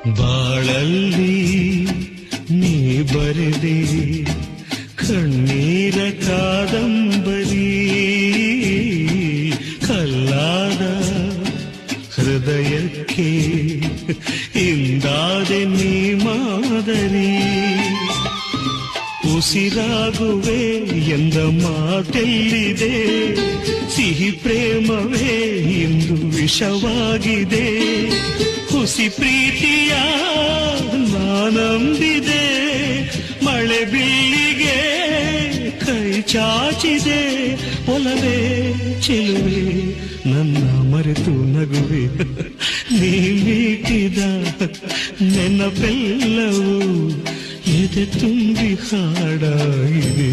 ಬಾಳಲ್ಲಿ ನೀ ಬರೆದೆ ಕಣ್ಣೀರ ಕಾದಂಬರಿ, ಕಲ್ಲಾದ ಹೃದಯಕ್ಕೆ ಇಂದಾದೆ ನೀ ಮಾದರಿ. ಉಸಿರಾಗುವೆ ಎಂದ ಮಾತೆಲ್ಲಿದೆ, ಸಿಹಿ ಪ್ರೇಮವೇ ಇಂದು ವಿಷವಾಗಿದೆ. ಹುಸಿ ಪ್ರೀತಿಯ ನಾನಂಬಿದೆ, ಮಳೆ ಬೀಳಿಗೆ ಕೈ ಚಾಚಿದೆ. ಒಲವೇ ಚೆಲುವೆ ನನ್ನ ಮರೆತು ನಗುವೆ, ನೀ ಮೀಟಿದ ನೆನಪೆಲ್ಲವೂ ಎದೆ ತುಂಬಿ ಹಾಡಾಗಿದೆ.